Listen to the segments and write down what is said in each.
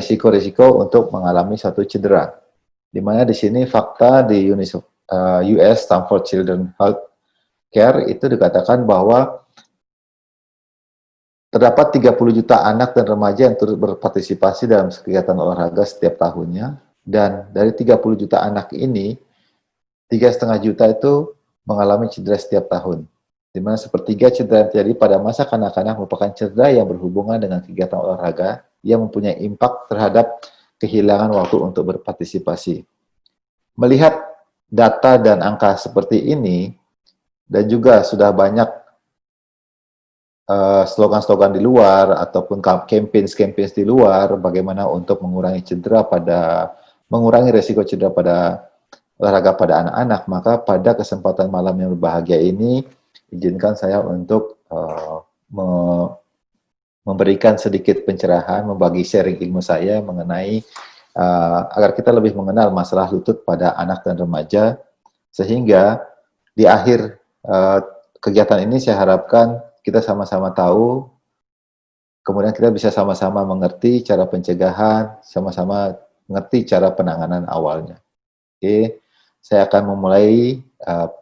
resiko-resiko untuk mengalami suatu cedera. Di mana di sini fakta di US Stanford Children's Health Care itu dikatakan bahwa terdapat 30 juta anak dan remaja yang turut berpartisipasi dalam kegiatan olahraga setiap tahunnya, dan dari 30 juta anak ini, 3,5 juta itu mengalami cedera setiap tahun. Di mana sepertiga cedera yang terjadi pada masa kanak-kanak merupakan cedera yang berhubungan dengan kegiatan olahraga yang mempunyai impak terhadap kehilangan waktu untuk berpartisipasi. Melihat data dan angka seperti ini, dan juga sudah banyak slogan-slogan di luar ataupun campaign di luar bagaimana untuk mengurangi resiko cedera pada olahraga pada anak-anak, maka pada kesempatan malam yang berbahagia ini izinkan saya untuk memberikan sedikit pencerahan, membagi sharing ilmu saya mengenai agar kita lebih mengenal masalah lutut pada anak dan remaja, sehingga di akhir kegiatan ini saya harapkan kita sama-sama tahu, kemudian kita bisa sama-sama mengerti cara pencegahan, sama-sama mengerti cara penanganan awalnya. Oke, saya akan memulai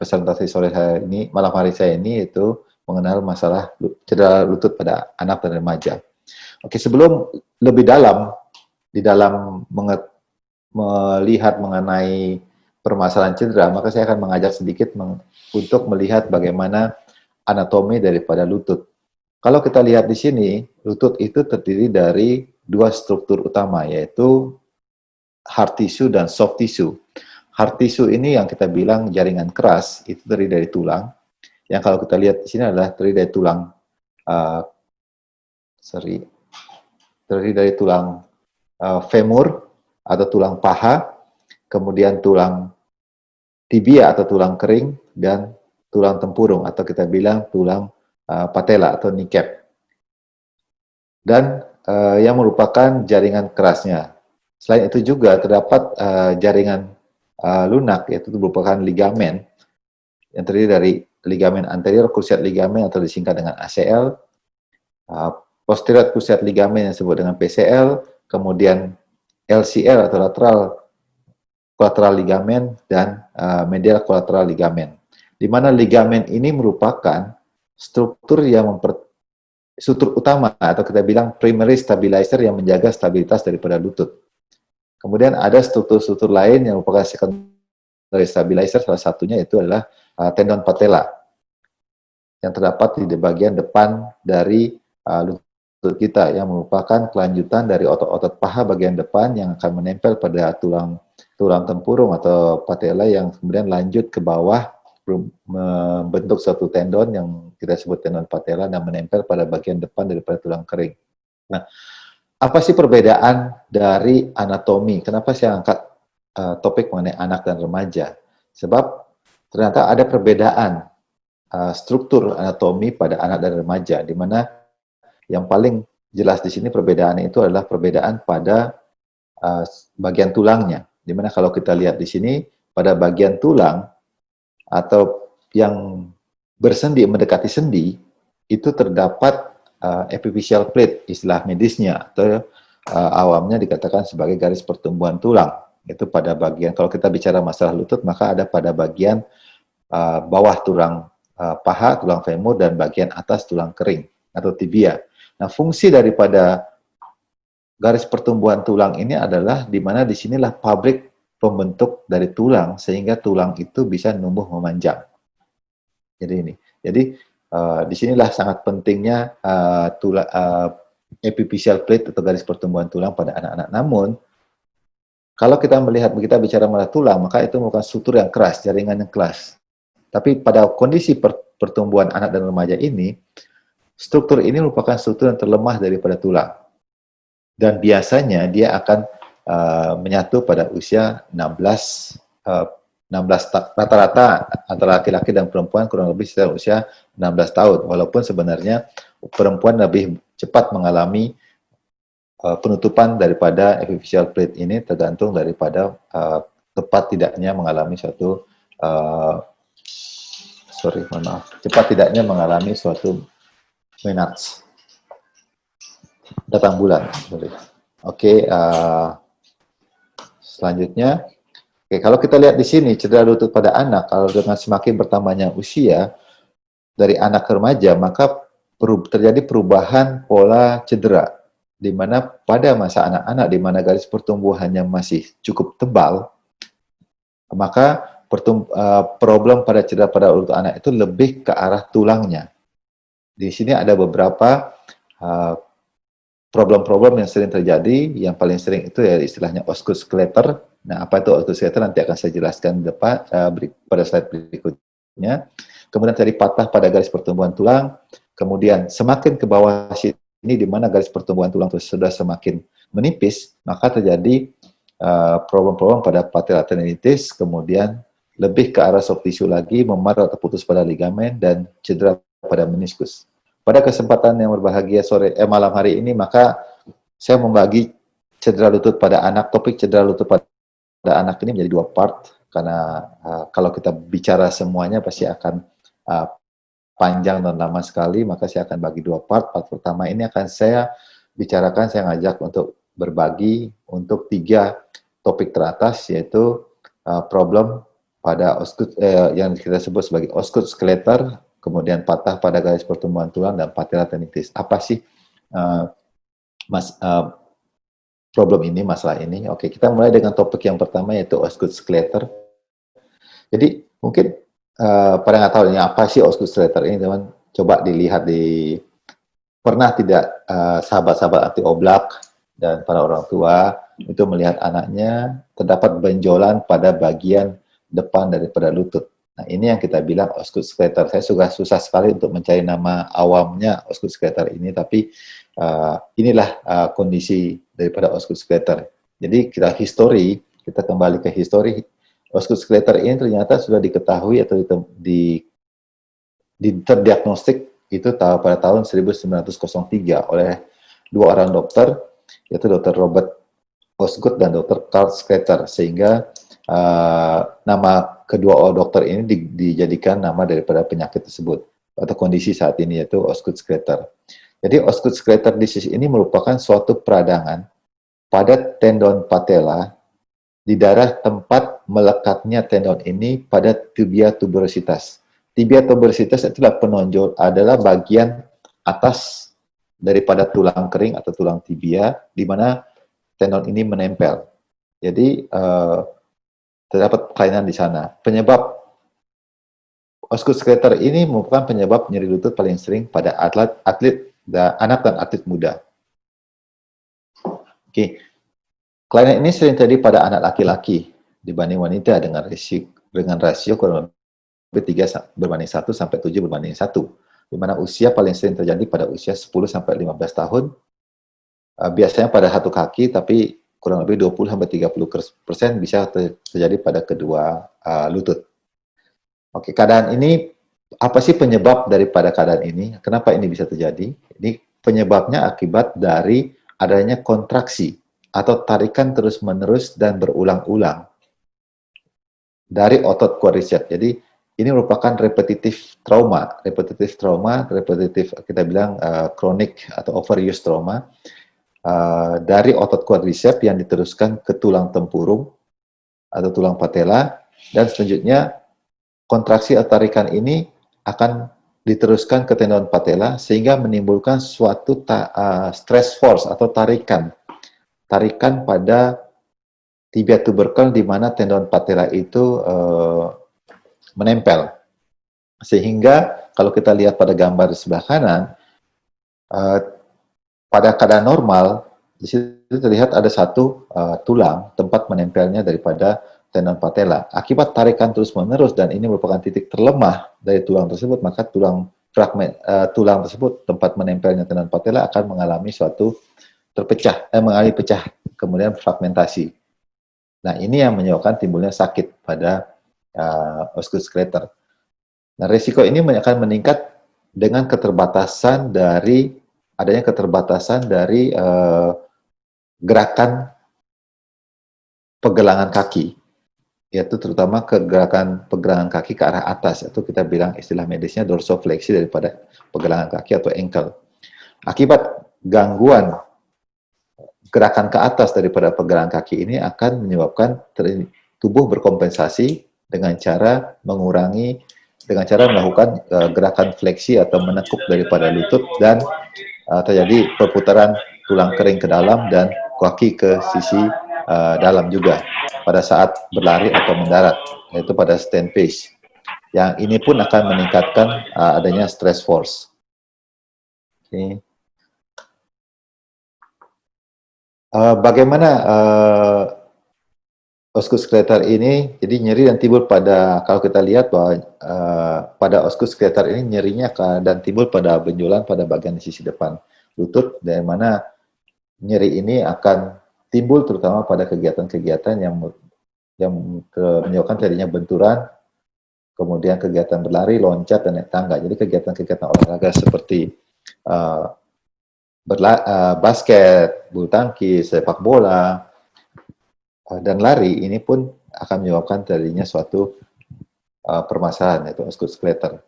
presentasi sore hari ini, malam hari saya ini, yaitu mengenal masalah cedera lutut pada anak dan remaja. Oke, sebelum lebih dalam di dalam melihat mengenai permasalahan cedera, maka saya akan mengajak sedikit untuk melihat bagaimana anatomi daripada lutut. Kalau kita lihat di sini, lutut itu terdiri dari dua struktur utama, yaitu hard tissue dan soft tissue. Hard tissue ini yang kita bilang jaringan keras, itu terdiri dari tulang. Yang kalau kita lihat di sini adalah terdiri dari tulang femur atau tulang paha, kemudian tulang tibia atau tulang kering, dan tulang tempurung atau kita bilang tulang patella atau kneecap, dan yang merupakan jaringan kerasnya. Selain itu juga terdapat jaringan lunak, yaitu merupakan ligamen yang terdiri dari ligamen anterior cruciate ligament atau disingkat dengan ACL, posterior cruciate ligament yang disebut dengan PCL, kemudian LCL atau lateral collateral ligament, dan medial collateral ligament. Di mana ligamen ini merupakan struktur utama atau kita bilang primary stabilizer yang menjaga stabilitas daripada lutut. Kemudian ada struktur-struktur lain yang merupakan secondary stabilizer, salah satunya itu adalah tendon patella yang terdapat di bagian depan dari lutut kita, yang merupakan kelanjutan dari otot-otot paha bagian depan yang akan menempel pada tulang tempurung atau patella yang kemudian lanjut ke bawah membentuk suatu tendon yang kita sebut tendon patella dan menempel pada bagian depan daripada tulang kering. Nah, apa sih perbedaan dari anatomi? Kenapa saya angkat topik mengenai anak dan remaja? Sebab ternyata ada perbedaan struktur anatomi pada anak dan remaja, di mana yang paling jelas di sini perbedaannya itu adalah perbedaan pada bagian tulangnya. Di mana kalau kita lihat di sini pada bagian tulang atau yang bersendi, mendekati sendi, itu terdapat epiphyseal plate, istilah medisnya, atau awamnya dikatakan sebagai garis pertumbuhan tulang. Itu pada bagian, kalau kita bicara masalah lutut, maka ada pada bagian bawah tulang paha, tulang femur, dan bagian atas tulang kering, atau tibia. Nah, fungsi daripada garis pertumbuhan tulang ini adalah di mana disinilah pabrik pembentuk dari tulang, sehingga tulang itu bisa numbuh memanjang. Jadi disinilah sangat pentingnya epiphyseal plate atau garis pertumbuhan tulang pada anak-anak. Namun, kalau kita bicara mengenai tulang, maka itu merupakan struktur yang keras, jaringan yang keras. Tapi pada kondisi pertumbuhan anak dan remaja ini, struktur ini merupakan struktur yang terlemah daripada tulang. Dan biasanya dia akan menyatu pada usia 16 rata-rata antara laki-laki dan perempuan kurang lebih sekitar usia 16 tahun. Walaupun sebenarnya perempuan lebih cepat mengalami penutupan daripada epiphyseal plate ini tergantung daripada cepat tidaknya mengalami suatu menarche, datang bulan. Oke, selanjutnya, oke, kalau kita lihat di sini cedera lutut pada anak, kalau dengan semakin bertambahnya usia dari anak ke remaja, maka terjadi perubahan pola cedera, di mana pada masa anak-anak, di mana garis pertumbuhannya masih cukup tebal, maka problem pada cedera pada lutut anak itu lebih ke arah tulangnya. Di sini ada beberapa problem-problem yang sering terjadi. Yang paling sering itu ya istilahnya osteoskeleter. Nah, apa itu osteoskeleter nanti akan saya jelaskan di depan pada slide berikutnya. Kemudian tadi patah pada garis pertumbuhan tulang. Kemudian semakin ke bawah sini di mana garis pertumbuhan tulang itu sudah semakin menipis, maka terjadi problem-problem pada patella tendinitis, kemudian lebih ke arah soft tissue lagi, memar atau putus pada ligamen, dan cedera pada meniskus. Pada kesempatan yang berbahagia malam hari ini, maka saya membagi cedera lutut pada anak, topik cedera lutut pada anak ini menjadi 2 part, karena kalau kita bicara semuanya pasti akan panjang dan lama sekali, maka saya akan bagi 2 part. Part pertama ini akan saya bicarakan, saya ngajak untuk berbagi untuk 3 topik teratas, yaitu problem pada yang kita sebut sebagai osteoskeleter, kemudian patah pada garis pertumbuhan tulang, dan patella tendinitis. Apa sih problem ini, masalah ini? Oke, kita mulai dengan topik yang pertama, yaitu osteoskeleter. Jadi mungkin pada nggak tahu ini apa sih osteoskeleter ini, teman. Coba dilihat pernah tidak sahabat-sahabat anti oblak dan para orang tua itu melihat anaknya terdapat benjolan pada bagian depan daripada lutut. Nah, ini yang kita bilang osteoskeleter. Saya susah sekali untuk mencari nama awamnya osteoskeleter ini, tapi inilah kondisi daripada osteoskeleter. Jadi kita kembali ke histori. Osteoskeleter ini ternyata sudah diketahui atau terdiagnostik itu pada tahun 1903 oleh 2 orang dokter, yaitu Dr. Robert Osgood dan Dr. Carl Skleter, sehingga nama kedua dokter ini dijadikan nama daripada penyakit tersebut atau kondisi saat ini, yaitu Osgood-Skleter. Jadi Osgood-Skleter disease ini merupakan suatu peradangan pada tendon patella di daerah tempat melekatnya tendon ini pada tibia tuberositas. Tibia tuberositas adalah bagian atas daripada tulang kering atau tulang tibia, di mana tendon ini menempel. Jadi terdapat kelainan di sana. Penyebab osteoskeleter ini merupakan penyebab nyeri lutut paling sering pada anak dan atlet muda. Oke. Kelainan ini sering terjadi pada anak laki-laki dibanding wanita dengan rasio kurang lebih 3:1 sampai 7:1, di mana usia paling sering terjadi pada usia 10 sampai 15 tahun, biasanya pada satu kaki, tapi kurang lebih 20 sampai 30% bisa terjadi pada kedua lutut. Oke, keadaan ini, apa sih penyebab daripada keadaan ini? Kenapa ini bisa terjadi? Ini penyebabnya akibat dari adanya kontraksi atau tarikan terus-menerus dan berulang-ulang dari otot quadriceps. Jadi ini merupakan repetitif trauma, kita bilang kronik atau overuse trauma dari otot quadriceps yang diteruskan ke tulang tempurung atau tulang patella, dan selanjutnya kontraksi atau tarikan ini akan diteruskan ke tendon patella sehingga menimbulkan suatu stress force atau tarikan pada tibia tubercle, di mana tendon patella itu menempel. Sehingga kalau kita lihat pada gambar di sebelah kanan, pada keadaan normal, di situ terlihat ada satu tulang tempat menempelnya daripada tendon patella. Akibat tarikan terus-menerus, dan ini merupakan titik terlemah dari tulang tersebut, maka tulang tersebut tempat menempelnya tendon patella akan mengalami suatu mengalami pecah, kemudian fragmentasi. Nah, ini yang menyebabkan timbulnya sakit pada osteoskeleter. Nah, risiko ini akan meningkat dengan adanya keterbatasan dari gerakan pergelangan kaki, yaitu terutama pergelangan kaki ke arah atas, atau kita bilang istilah medisnya dorsofleksi daripada pergelangan kaki atau ankle. Akibat gangguan gerakan ke atas daripada pergelangan kaki ini akan menyebabkan tubuh berkompensasi dengan cara mengurangi, dengan cara melakukan gerakan fleksi atau menekuk daripada lutut, dan terjadi perputaran tulang kering ke dalam dan kaki ke sisi dalam juga pada saat berlari atau mendarat, yaitu pada stand pace. Yang ini pun akan meningkatkan adanya stress force. Okay. Bagaimana osteoskeletal ini? Jadi nyeri yang timbul pada, kalau kita lihat bahwa pada osteoskeletal ini nyerinya dan timbul pada benjolan pada bagian sisi depan lutut, dari mana nyeri ini akan timbul terutama pada kegiatan-kegiatan yang menyebabkan terjadinya benturan, kemudian kegiatan berlari, loncat, dan naik tangga. Jadi kegiatan-kegiatan olahraga seperti basket, bulu tangkis, sepak bola, dan lari ini pun akan menyebabkan terjadinya suatu permasalahan, yaitu osteoskeletal.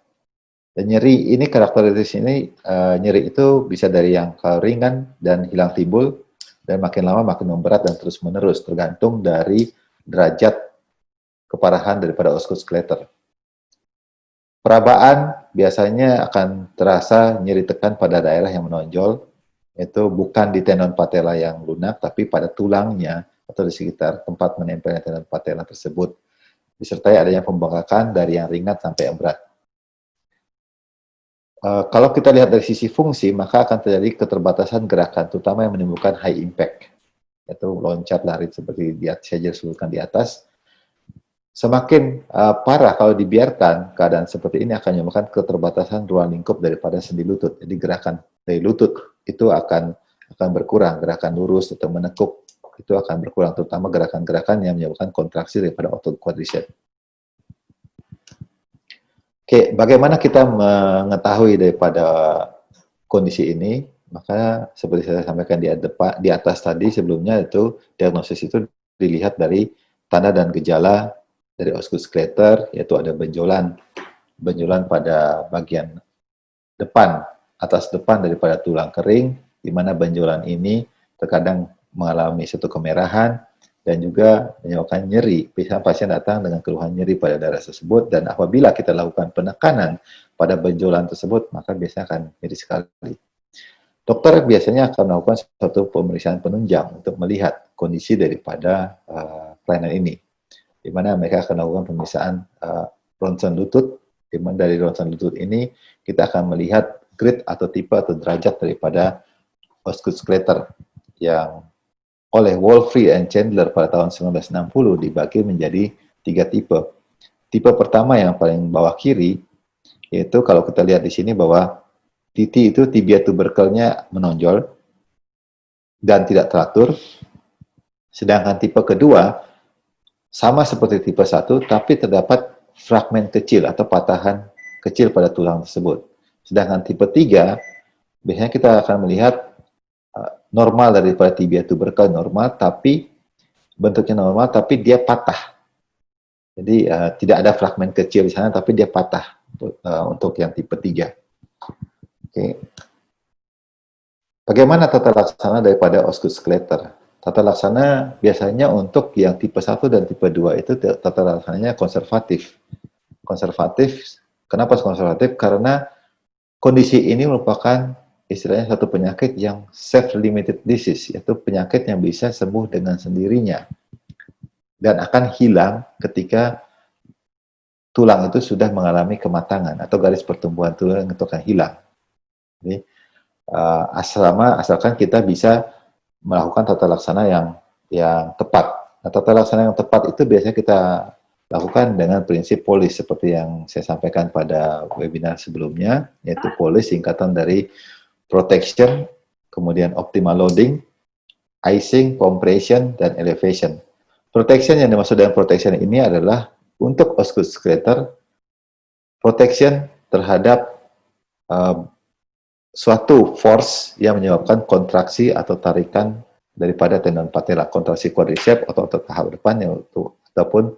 Dan nyeri ini, karakteristik ini, nyeri itu bisa dari yang ringan dan hilang timbul, dan makin lama makin memberat dan terus menerus, tergantung dari derajat keparahan daripada osteoskeletal. Perabaan biasanya akan terasa nyeri tekan pada daerah yang menonjol, yaitu bukan di tendon patella yang lunak, tapi pada tulangnya atau di sekitar tempat menempelnya tendon patella tersebut, disertai adanya pembengkakan dari yang ringan sampai yang berat. Kalau kita lihat dari sisi fungsi, maka akan terjadi keterbatasan gerakan, terutama yang menimbulkan high impact, yaitu loncat, lari seperti saya sebutkan di atas. Semakin parah kalau dibiarkan, keadaan seperti ini akan menyebabkan keterbatasan ruang lingkup daripada sendi lutut. Jadi gerakan dari lutut itu akan berkurang, gerakan lurus atau menekuk itu akan berkurang, terutama gerakan-gerakan yang menyebabkan kontraksi daripada otot quadriceps. Oke, bagaimana kita mengetahui daripada kondisi ini? Maka seperti saya sampaikan di atas tadi sebelumnya, itu diagnosis itu dilihat dari tanda dan gejala dari osteoskeletal, yaitu ada benjolan pada bagian depan, atas depan daripada tulang kering, di mana benjolan ini terkadang mengalami suatu kemerahan dan juga menyebabkan nyeri. Biasanya pasien datang dengan keluhan nyeri pada daerah tersebut, dan apabila kita lakukan penekanan pada benjolan tersebut, maka biasanya akan nyeri sekali. Dokter biasanya akan melakukan suatu pemeriksaan penunjang untuk melihat kondisi daripada kelainan ini, di mana mereka akan melakukan pemeriksaan ronsen lutut, di mana dari ronsen lutut ini kita akan melihat grade atau tipe atau derajat daripada osteoskeletal yang oleh Wolfrey and Chandler pada tahun 1960 dibagi menjadi 3 tipe. Tipe pertama yang paling bawah kiri, yaitu kalau kita lihat di sini bahwa TT itu tibia tuberkelnya menonjol dan tidak teratur. Sedangkan tipe kedua sama seperti tipe 1, tapi terdapat fragmen kecil atau patahan kecil pada tulang tersebut. Sedangkan tipe 3, biasanya kita akan melihat normal daripada tibia tuberkel normal, tapi bentuknya normal, tapi dia patah. Jadi tidak ada fragmen kecil di sana, tapi dia patah untuk yang tipe 3. Oke. Bagaimana tata laksana daripada osteoskeletal? Tata laksana biasanya untuk yang tipe 1 dan tipe 2 itu tata laksananya konservatif. Konservatif, kenapa konservatif? Karena kondisi ini merupakan istilahnya satu penyakit yang self-limited disease, yaitu penyakit yang bisa sembuh dengan sendirinya dan akan hilang ketika tulang itu sudah mengalami kematangan atau garis pertumbuhan tulang itu akan hilang. Jadi, asalkan kita bisa melakukan tata laksana yang tepat. Nah, tata laksana yang tepat itu biasanya kita lakukan dengan prinsip POLIS seperti yang saya sampaikan pada webinar sebelumnya, yaitu POLIS singkatan dari protection, kemudian optimal loading, icing, compression, dan elevation. Protection yang dimaksud dengan protection ini adalah untuk osteoskeletal, protection terhadap suatu force yang menyebabkan kontraksi atau tarikan daripada tendon patella, kontraksi quadriceps atau otot paha depan, ataupun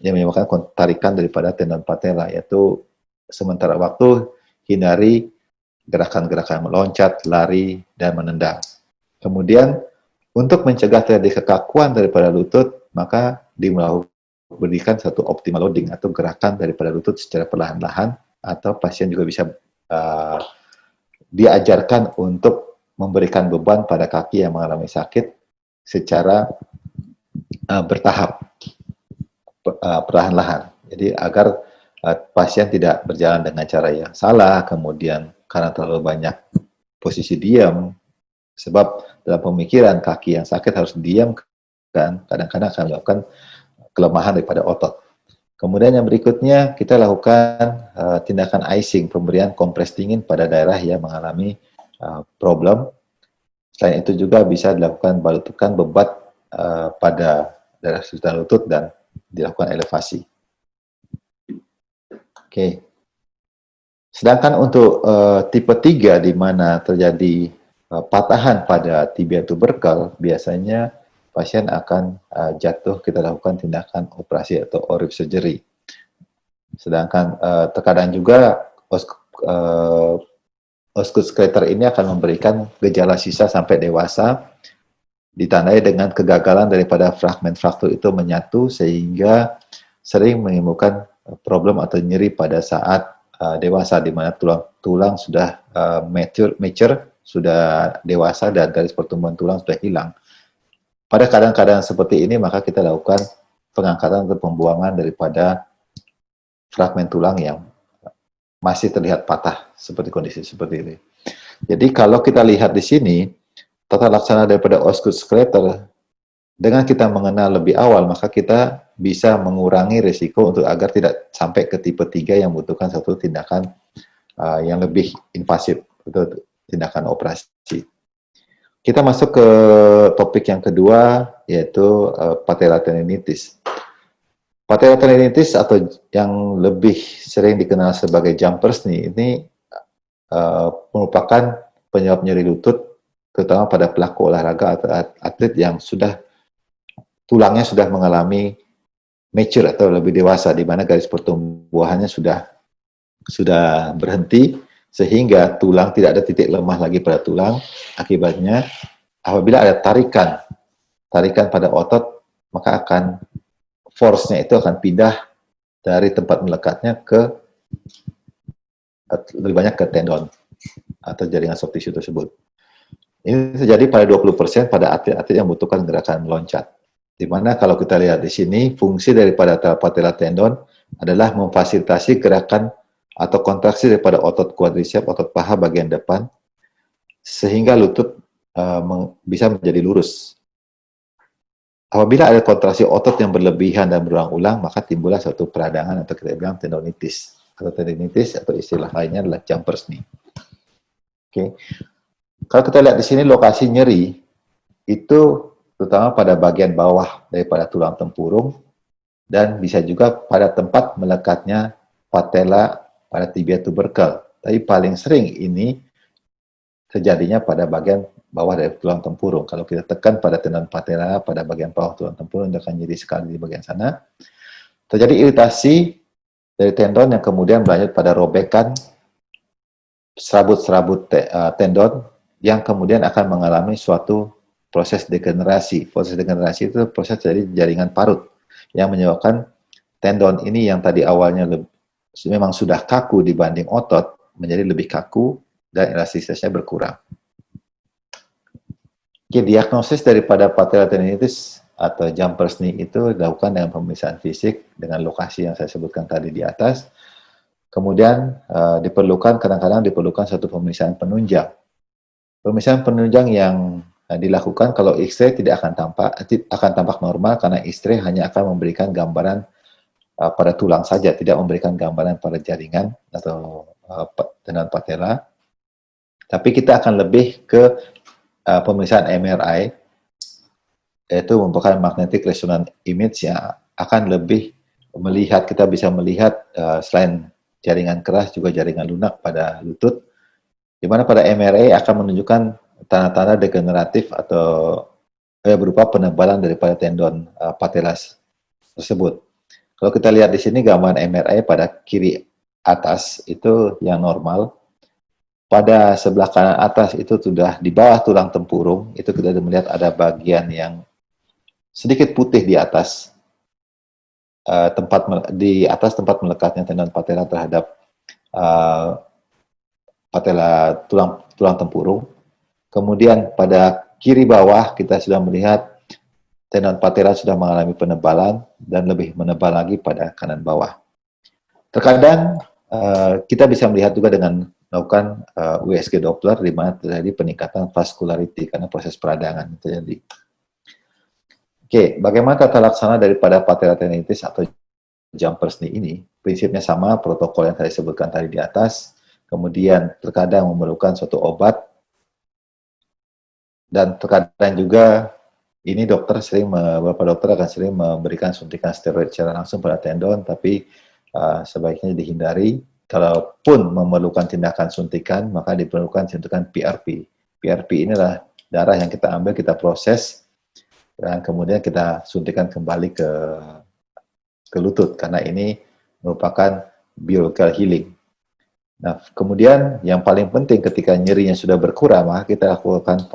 yang menyebabkan tarikan daripada tendon patella, yaitu sementara waktu hindari gerakan-gerakan meloncat, lari, dan menendang. Kemudian Untuk mencegah terjadi kekakuan daripada lutut, maka diberikan satu optimal loading atau gerakan daripada lutut secara perlahan-lahan, atau pasien juga bisa diajarkan untuk memberikan beban pada kaki yang mengalami sakit secara bertahap, perlahan-lahan. Jadi agar pasien tidak berjalan dengan cara yang salah, kemudian karena terlalu banyak posisi diam, sebab dalam pemikiran kaki yang sakit harus diam, kan kadang-kadang akan menyebabkan kelemahan daripada otot. Kemudian yang berikutnya kita lakukan tindakan icing, pemberian kompres dingin pada daerah yang mengalami problem. Selain itu juga bisa dilakukan balutukan bebat pada daerah sekitar lutut dan dilakukan elevasi. Oke. Sedangkan untuk tipe 3 di mana terjadi patahan pada tibia tuberkel, biasanya pasien akan jatuh, kita lakukan tindakan operasi atau orif surgery. Sedangkan terkadang juga osteoskeletor ini akan memberikan gejala sisa sampai dewasa, ditandai dengan kegagalan daripada fragmen fraktur itu menyatu, sehingga sering menimbulkan problem atau nyeri pada saat dewasa, di mana tulang sudah mature, sudah dewasa dan garis pertumbuhan tulang sudah hilang. Pada keadaan-keadaan seperti ini, maka kita lakukan pengangkatan atau pembuangan daripada fragmen tulang yang masih terlihat patah, seperti kondisi seperti ini. Jadi kalau kita lihat di sini, tata laksana daripada osteoskeletor, dengan kita mengenal lebih awal, maka kita bisa mengurangi risiko untuk agar tidak sampai ke tipe 3 yang membutuhkan satu tindakan yang lebih invasif, itu tindakan operasi. Kita masuk ke topik yang kedua, yaitu patelotendinitis. Patelotendinitis atau yang lebih sering dikenal sebagai jumpers knee, ini merupakan penyebab nyeri lutut, terutama pada pelaku olahraga atau atlet yang sudah tulangnya sudah mengalami mature atau lebih dewasa, di mana garis pertumbuhannya sudah berhenti, sehingga tulang tidak ada titik lemah lagi pada tulang. Akibatnya apabila ada tarikan pada otot, maka akan force-nya itu akan pindah dari tempat melekatnya ke lebih banyak ke tendon atau jaringan soft tissue tersebut. Ini terjadi pada 20% pada atlet-atlet yang membutuhkan gerakan meloncat. Di mana kalau kita lihat di sini, fungsi daripada patella tendon adalah memfasilitasi gerakan atau kontraksi daripada otot quadriceps, otot paha bagian depan, sehingga lutut bisa menjadi lurus. Apabila ada kontraksi otot yang berlebihan dan berulang-ulang, maka timbullah suatu peradangan atau kita bilang tendonitis. Atau tendinitis atau istilah lainnya adalah jumpers knee. Oke. Kalau kita lihat di sini lokasi nyeri, itu terutama pada bagian bawah daripada tulang tempurung, dan bisa juga pada tempat melekatnya patella pada tibia tuberkel. Tapi paling sering ini terjadinya pada bagian bawah dari tulang tempurung. Kalau kita tekan pada tendon patella pada bagian bawah tulang tempurung, akan nyeri sekali di bagian sana. Terjadi iritasi dari tendon yang kemudian berlanjut pada robekan serabut-serabut tendon yang kemudian akan mengalami suatu proses degenerasi. Proses degenerasi itu proses dari jaringan parut yang menyebabkan tendon ini yang tadi awalnya memang sudah kaku dibanding otot, menjadi lebih kaku dan elastisitasnya berkurang. Oke, diagnosis daripada patelotendinitis atau jumpers knee itu dilakukan dengan pemeriksaan fisik dengan lokasi yang saya sebutkan tadi di atas. Kemudian kadang-kadang diperlukan satu pemeriksaan penunjang. Pemeriksaan penunjang yang dilakukan kalau X-ray tidak akan tampak normal, karena X-ray hanya akan memberikan gambaran pada tulang saja, tidak memberikan gambaran pada jaringan atau tendon patella. Tapi kita akan lebih ke pemeriksaan MRI, yaitu merupakan magnetic resonance image yang akan lebih melihat, kita bisa melihat selain jaringan keras juga jaringan lunak pada lutut, di mana pada MRI akan menunjukkan tanda-tanda degeneratif atau berupa penebalan daripada tendon patella tersebut. Kalau kita lihat di sini gambaran MRI pada kiri atas itu yang normal, pada sebelah kanan atas itu sudah di bawah tulang tempurung, itu kita melihat ada bagian yang sedikit putih di atas, di atas tempat melekatnya tendon patella terhadap uh, patella tulang tempurung. Kemudian pada kiri bawah kita sudah melihat tendon patella sudah mengalami penebalan dan lebih menebal lagi pada kanan bawah. Terkadang kita bisa melihat juga dengan melakukan USG Doppler di mana terjadi peningkatan vascularity karena proses peradangan terjadi. Oke, bagaimana tata laksana daripada patella tendinitis atau jumpers knee ini? Prinsipnya sama, protokol yang saya sebutkan tadi di atas. Kemudian terkadang memerlukan suatu obat, dan terkadang juga ini beberapa dokter akan sering memberikan suntikan steroid secara langsung pada tendon, tapi sebaiknya dihindari. Kalaupun memerlukan tindakan suntikan, maka diperlukan suntikan PRP. PRP inilah darah yang kita ambil, kita proses, dan kemudian kita suntikan kembali ke lutut, karena ini merupakan biological healing. Nah, kemudian yang paling penting ketika nyerinya sudah berkurang, maka kita lakukan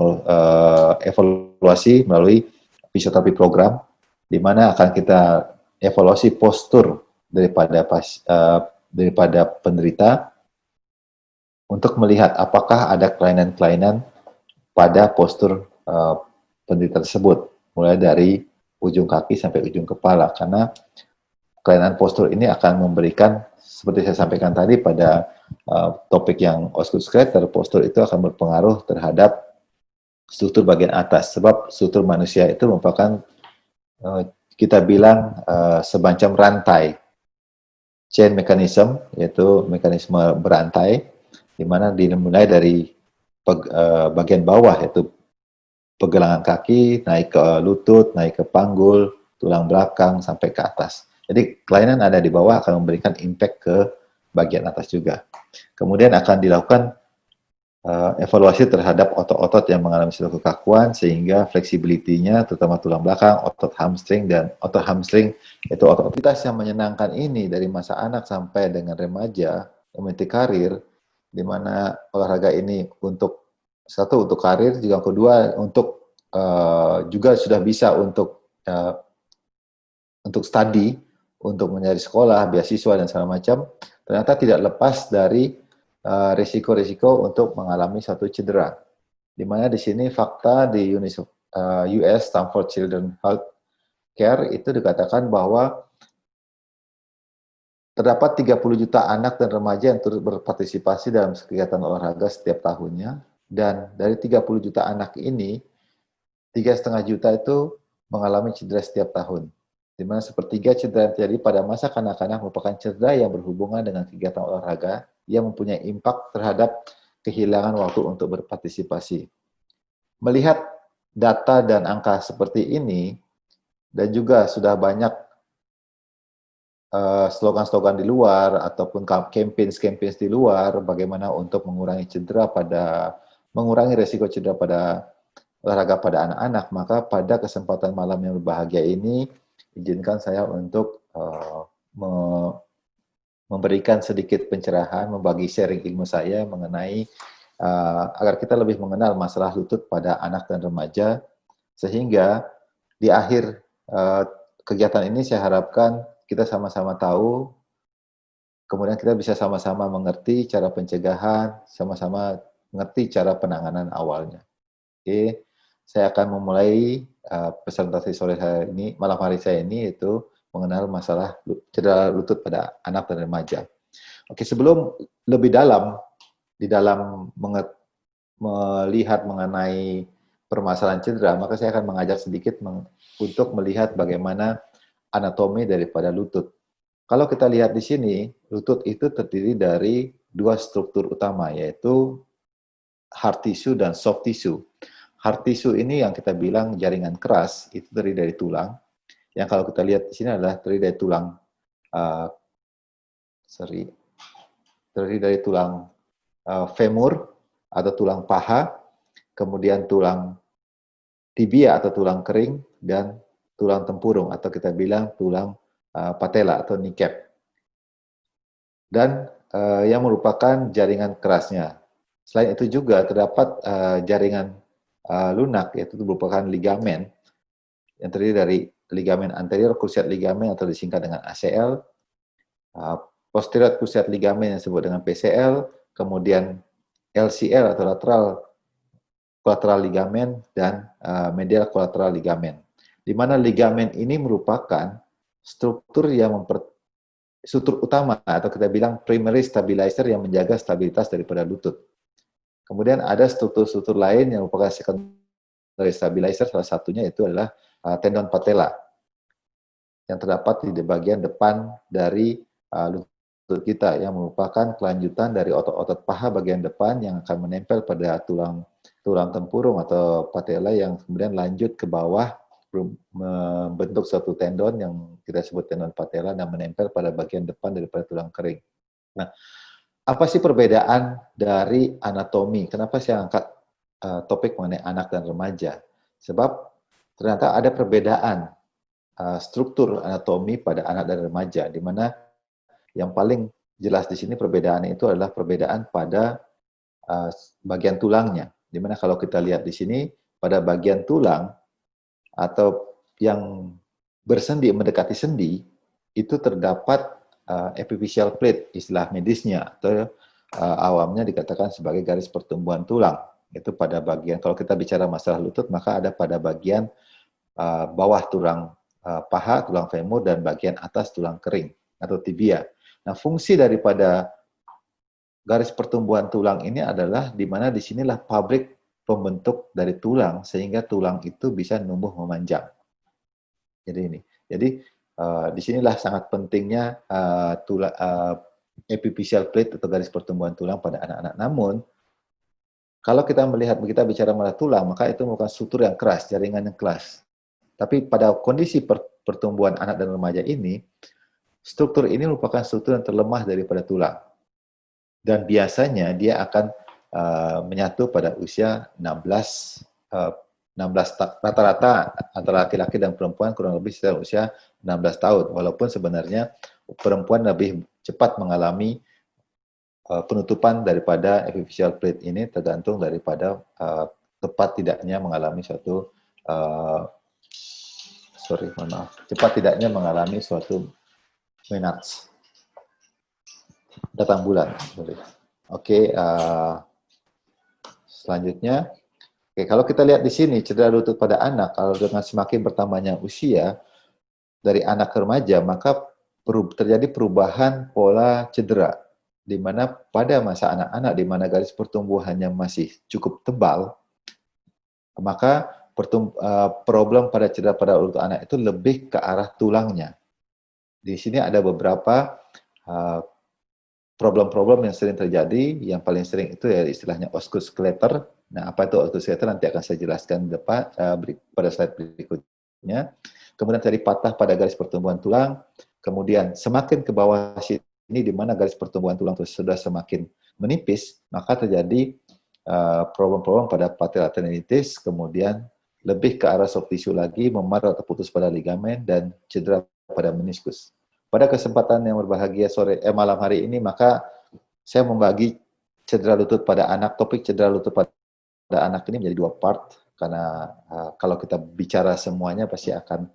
evaluasi melalui fisioterapi program, di mana akan kita evaluasi postur daripada penderita untuk melihat apakah ada kelainan-kelainan pada postur penderita tersebut, mulai dari ujung kaki sampai ujung kepala, karena kelainan postur ini akan memberikan, seperti saya sampaikan tadi pada topik yang Osgood-Schlatter, postur itu akan berpengaruh terhadap struktur bagian atas, sebab struktur manusia itu merupakan kita bilang semacam rantai, chain mechanism, yaitu mekanisme berantai, di mana dimulai dari bagian bawah, yaitu pergelangan kaki, naik ke lutut, naik ke panggul, tulang belakang, sampai ke atas. Jadi kelainan ada di bawah akan memberikan impact ke bagian atas juga. Kemudian akan dilakukan evaluasi terhadap otot-otot yang mengalami suatu kekakuan, sehingga fleksibilitinya, terutama tulang belakang, otot hamstring, dan otot hamstring itu otot yang menyenangkan ini dari masa anak sampai dengan remaja, meniti karir, di mana olahraga ini untuk karir, juga kedua untuk juga sudah bisa untuk studi, untuk mencari sekolah, beasiswa, dan segala macam, ternyata tidak lepas dari risiko-risiko untuk mengalami satu cedera. Di mana di sini fakta di US Stanford Children's Health Care itu dikatakan bahwa terdapat 30 juta anak dan remaja yang turut berpartisipasi dalam kegiatan olahraga setiap tahunnya, dan dari 30 juta anak ini, 3,5 juta itu mengalami cedera setiap tahun. Di mana sepertiga cedera yang terjadi pada masa kanak-kanak merupakan cedera yang berhubungan dengan kegiatan olahraga yang mempunyai impak terhadap kehilangan waktu untuk berpartisipasi. Melihat data dan angka seperti ini, dan juga sudah banyak slogan-slogan di luar, ataupun campaign di luar, bagaimana untuk mengurangi resiko cedera pada olahraga pada anak-anak, maka pada kesempatan malam yang berbahagia ini, izinkan saya untuk memberikan sedikit pencerahan, membagi sharing ilmu saya mengenai agar kita lebih mengenal masalah lutut pada anak dan remaja, sehingga di akhir kegiatan ini saya harapkan kita sama-sama tahu, kemudian kita bisa sama-sama mengerti cara pencegahan, sama-sama mengerti cara penanganan awalnya. Oke, saya akan memulai presentasi malam hari saya ini, yaitu mengenal masalah cedera lutut pada anak dan remaja. Oke, sebelum lebih dalam melihat mengenai permasalahan cedera, maka saya akan mengajak sedikit untuk melihat bagaimana anatomi daripada lutut. Kalau kita lihat di sini, lutut itu terdiri dari dua struktur utama, yaitu hard tissue dan soft tissue. Hard tissue ini yang kita bilang jaringan keras, itu terdiri dari tulang. Yang kalau kita lihat di sini adalah terdiri dari tulang femur atau tulang paha, kemudian tulang tibia atau tulang kering, dan tulang tempurung atau kita bilang tulang patella atau kneecap. Dan yang merupakan jaringan kerasnya. Selain itu juga terdapat jaringan lunak, yaitu merupakan ligamen yang terdiri dari ligamen anterior cruciate ligamen atau disingkat dengan ACL, posterior cruciate ligamen yang disebut dengan PCL, kemudian LCL atau lateral collateral ligamen, dan medial collateral ligamen. Di mana ligamen ini merupakan struktur struktur utama atau kita bilang primary stabilizer yang menjaga stabilitas daripada lutut. Kemudian ada struktur-struktur lain yang merupakan secondary stabilizer, salah satunya itu adalah tendon patella yang terdapat di bagian depan dari lutut kita, yang merupakan kelanjutan dari otot-otot paha bagian depan yang akan menempel pada tulang tempurung atau patella yang kemudian lanjut ke bawah membentuk suatu tendon yang kita sebut tendon patella dan menempel pada bagian depan daripada tulang kering. Nah, apa sih perbedaan dari anatomi? Kenapa saya angkat topik mengenai anak dan remaja? Sebab ternyata ada perbedaan struktur anatomi pada anak dan remaja, di mana yang paling jelas di sini perbedaannya itu adalah perbedaan pada bagian tulangnya. Di mana kalau kita lihat di sini, pada bagian tulang atau yang bersendi, mendekati sendi, itu terdapat epiphyseal plate, istilah medisnya, atau awamnya dikatakan sebagai garis pertumbuhan tulang. Itu pada bagian, kalau kita bicara masalah lutut, maka ada pada bagian bawah tulang paha, tulang femur, dan bagian atas tulang kering atau tibia. Nah, fungsi daripada garis pertumbuhan tulang ini adalah di mana disinilah pabrik pembentuk dari tulang sehingga tulang itu bisa numbuh memanjang. Jadi disinilah sangat pentingnya epiphyseal plate atau garis pertumbuhan tulang pada anak-anak. Namun kalau kita bicara mengenai tulang, maka itu merupakan struktur yang keras, jaringan yang keras. Tapi pada kondisi pertumbuhan anak dan remaja ini, struktur ini merupakan struktur yang terlemah daripada tulang. Dan biasanya dia akan menyatu pada usia 16 rata-rata antara laki-laki dan perempuan kurang lebih sekitar usia 16 tahun. Walaupun sebenarnya perempuan lebih cepat mengalami penutupan daripada epiphyseal plate ini tergantung daripada cepat tidaknya mengalami suatu cepat tidaknya mengalami suatu menarche, datang bulan. Oke, selanjutnya, kalau kita lihat di sini cedera lutut pada anak, kalau dengan semakin bertambahnya usia dari anak ke remaja, maka terjadi perubahan pola cedera, di mana pada masa anak-anak di mana garis pertumbuhannya masih cukup tebal, maka problem pada cedera pada lutut anak itu lebih ke arah tulangnya. Di sini ada beberapa problem-problem yang sering terjadi. Yang paling sering itu ya istilahnya osteoskeleter. Nah, apa itu osteoskeleter nanti akan saya jelaskan pada slide berikutnya. Kemudian tadi patah pada garis pertumbuhan tulang. Kemudian semakin ke bawah sini di mana garis pertumbuhan tulang itu sudah semakin menipis, maka terjadi problem-problem pada patella tendinitis, kemudian lebih ke arah soft tissue lagi, memar atau putus pada ligamen, dan cedera pada meniskus. Pada kesempatan yang berbahagia malam hari ini, maka saya membagi cedera lutut pada anak, topik cedera lutut pada anak ini menjadi 2 part, karena kalau kita bicara semuanya pasti akan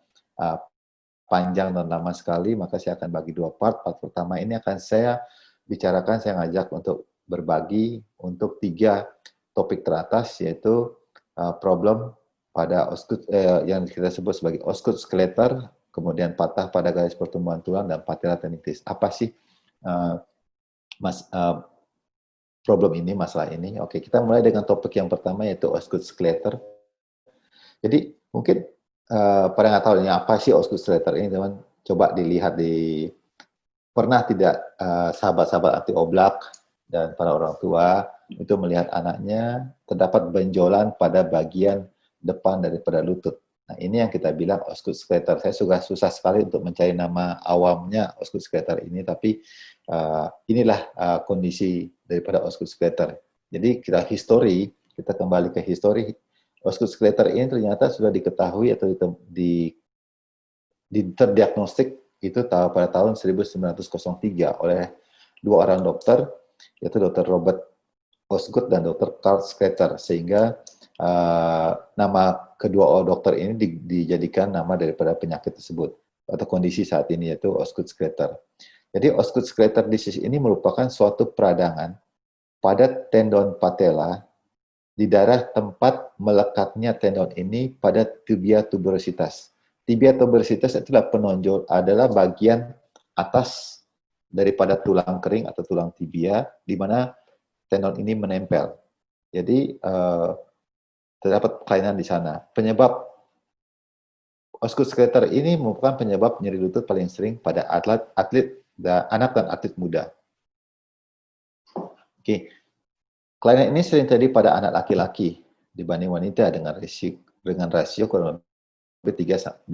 panjang dan lama sekali, maka saya akan bagi 2 part. Part pertama ini akan saya bicarakan, saya ngajak untuk berbagi untuk 3 topik teratas, yaitu problem pada yang kita sebut sebagai osteoskeleter, kemudian patah pada garis pertumbuhan tulang, dan patella tendinitis. Apa sih problem ini, masalah ini? Oke, kita mulai dengan topik yang pertama, yaitu osteoskeleter. Jadi mungkin pada nggak tahu ini apa sih osteoskeleter ini, teman. Coba dilihat pernah tidak sahabat-sahabat anti oblak dan para orang tua itu melihat anaknya terdapat benjolan pada bagian depan daripada lutut. Nah, ini yang kita bilang osteoskeleter. Saya juga susah sekali untuk mencari nama awamnya osteoskeleter ini, tapi inilah kondisi daripada osteoskeleter. Jadi kita kembali ke histori. Osteoskeleter ini ternyata sudah diketahui atau terdiagnostik itu pada tahun 1903 oleh 2 orang dokter, yaitu Dr. Robert Osgood dan Dr. Carl Scrater, sehingga nama kedua dokter ini dijadikan nama daripada penyakit tersebut atau kondisi saat ini, yaitu Osgood Scrater. Jadi Osgood Scrater disease ini merupakan suatu peradangan pada tendon patella di daerah tempat melekatnya tendon ini pada tibia tuberositas. Tibia tuberositas itulah penonjol, adalah bagian atas daripada tulang kering atau tulang tibia, di mana tendon ini menempel. Jadi terdapat kelainan di sana. Penyebab Osgood Scrater ini merupakan penyebab nyeri lutut paling sering pada anak dan atlet muda. Oke. Kelainan ini sering terjadi pada anak laki-laki dibanding wanita dengan rasio kurang lebih 3:1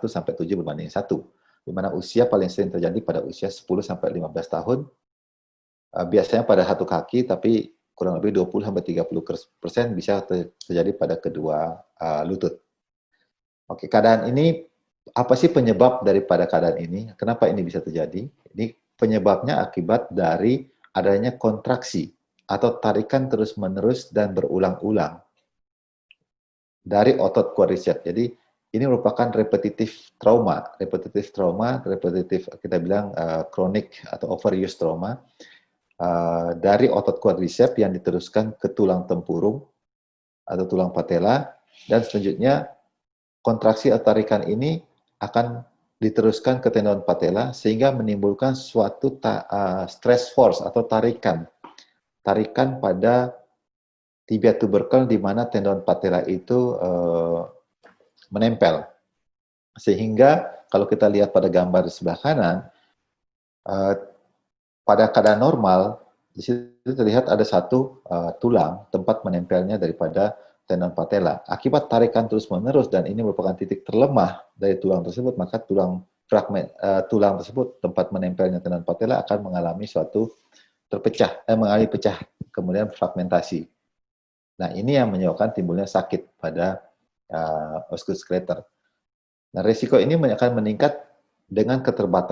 sampai 7:1, di mana usia paling sering terjadi pada usia 10 sampai 15 tahun, biasanya pada satu kaki, tapi kurang lebih 20-30% bisa terjadi pada kedua lutut. Oke, keadaan ini, apa sih penyebab daripada keadaan ini? Kenapa ini bisa terjadi? Ini penyebabnya akibat dari adanya kontraksi atau tarikan terus-menerus dan berulang-ulang dari otot quadriceps. Jadi ini merupakan repetitif trauma, kita bilang kronik atau overuse trauma dari otot quadriceps yang diteruskan ke tulang tempurung atau tulang patella, dan selanjutnya kontraksi atau tarikan ini akan diteruskan ke tendon patella sehingga menimbulkan suatu stress force atau tarikan pada tibia tubercle di mana tendon patella itu menempel. Sehingga kalau kita lihat pada gambar di sebelah kanan, pada keadaan normal, di situ terlihat ada satu tulang tempat menempelnya daripada tendon patella. Akibat tarikan terus-menerus dan ini merupakan titik terlemah dari tulang tersebut, maka tulang tersebut tempat menempelnya tendon patella akan mengalami suatu mengalami pecah, kemudian fragmentasi. Nah, ini yang menyebabkan timbulnya sakit pada Osgood Scrater. Nah, risiko ini akan meningkat dengan adanya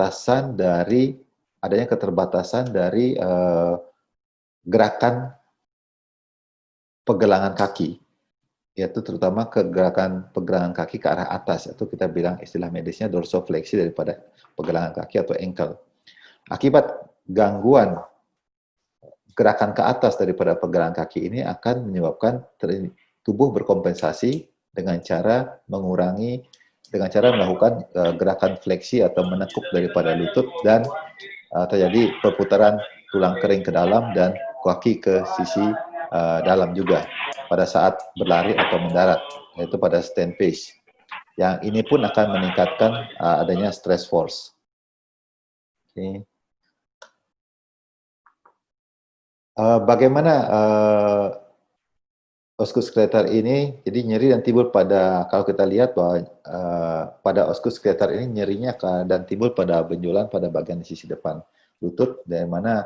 keterbatasan dari gerakan pegelangan kaki, yaitu terutama pergelangan kaki ke arah atas, atau kita bilang istilah medisnya dorsofleksi daripada pegelangan kaki atau ankle. Akibat gangguan gerakan ke atas daripada pegelangan kaki ini akan menyebabkan tubuh berkompensasi dengan cara melakukan gerakan fleksi atau menekuk daripada lutut, dan terjadi perputaran tulang kering ke dalam dan kaki ke sisi dalam juga pada saat berlari atau mendarat, yaitu pada stand pace. Yang ini pun akan meningkatkan adanya stress force. Okay. Bagaimana Osgood Scrater ini? Jadi nyeri dan timbul kalau kita lihat bahwa pada Osgood Scrater ini nyerinya dan timbul pada benjolan pada bagian sisi depan lutut, dari mana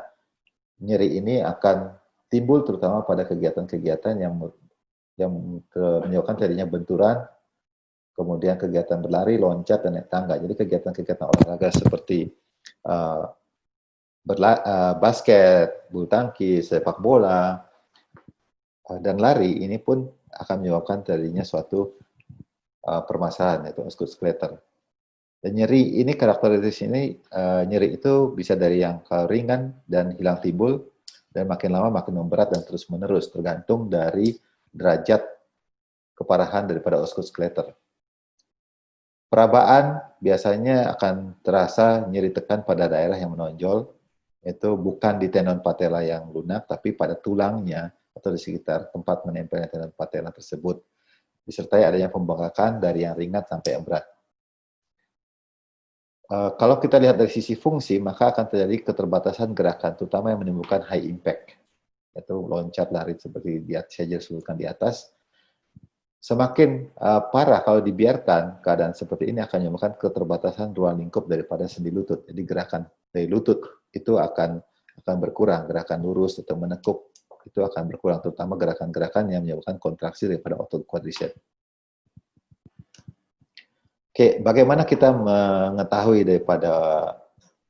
nyeri ini akan timbul terutama pada kegiatan-kegiatan yang menyebabkan terjadinya benturan, kemudian kegiatan berlari, loncat, dan naik tangga. Jadi kegiatan-kegiatan olahraga seperti basket, bulu tangkis, sepak bola, dan lari ini pun akan menyebabkan terjadinya suatu permasalahan, yaitu Osgood Scrater. Dan nyeri ini, karakteristik ini, nyeri itu bisa dari yang ringan dan hilang timbul, dan makin lama makin memberat dan terus menerus, tergantung dari derajat keparahan daripada Osgood Scrater. Perabaan biasanya akan terasa nyeri tekan pada daerah yang menonjol, yaitu bukan di tendon patella yang lunak, tapi pada tulangnya atau di sekitar tempat menempelnya tendon patella tersebut, disertai adanya pembengkakan dari yang ringan sampai yang berat. Kalau kita lihat dari sisi fungsi, maka akan terjadi keterbatasan gerakan, terutama yang menimbulkan high impact, yaitu loncat, lari seperti saya sebutkan di atas. Semakin parah kalau dibiarkan, keadaan seperti ini akan menyebabkan keterbatasan ruang lingkup daripada sendi lutut. Jadi gerakan dari lutut itu akan berkurang, gerakan lurus atau menekuk itu akan berkurang, terutama gerakan-gerakan yang menyebabkan kontraksi daripada otot quadriceps. Oke, bagaimana kita mengetahui daripada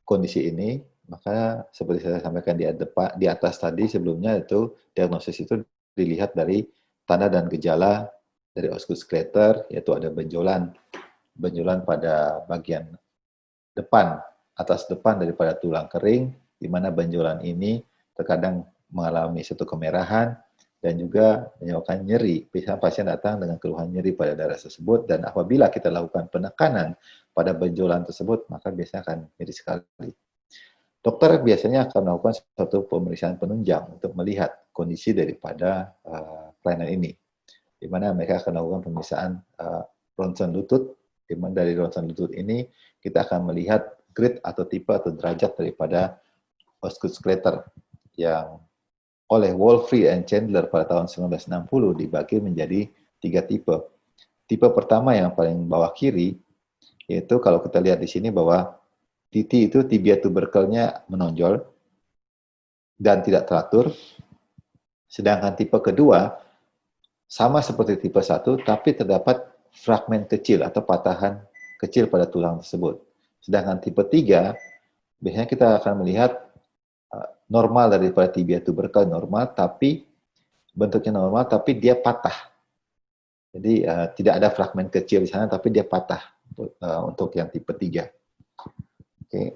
kondisi ini? maka seperti saya sampaikan di atas tadi sebelumnya, itu diagnosis itu dilihat dari tanda dan gejala dari osgood-Schlatter, yaitu ada benjolan pada bagian depan, atas depan daripada tulang kering, di mana benjolan ini terkadang mengalami suatu kemerahan dan juga menyebabkan nyeri. Bisa pasien datang dengan keluhan nyeri pada daerah tersebut, dan apabila kita lakukan penekanan pada benjolan tersebut, maka biasanya akan nyeri sekali. Dokter biasanya akan melakukan suatu pemeriksaan penunjang untuk melihat kondisi daripada kelainan ini, di mana mereka akan melakukan pemeriksaan ronsen lutut, di mana dari ronsen lutut ini kita akan melihat grade atau tipe atau derajat daripada osgood-Schlatter yang oleh Wolfrey and Chandler pada tahun 1960 dibagi menjadi 3 tipe. Tipe pertama yang paling bawah kiri, yaitu kalau kita lihat di sini bahwa TT itu tibia tuberkelnya menonjol dan tidak teratur. Sedangkan tipe kedua sama seperti tipe 1, tapi terdapat fragmen kecil atau patahan kecil pada tulang tersebut. Sedangkan tipe 3, biasanya kita akan melihat normal daripada tibia tuberkel normal, tapi bentuknya normal, tapi dia patah. Jadi tidak ada fragmen kecil di sana, tapi dia patah untuk yang tipe 3. Oke.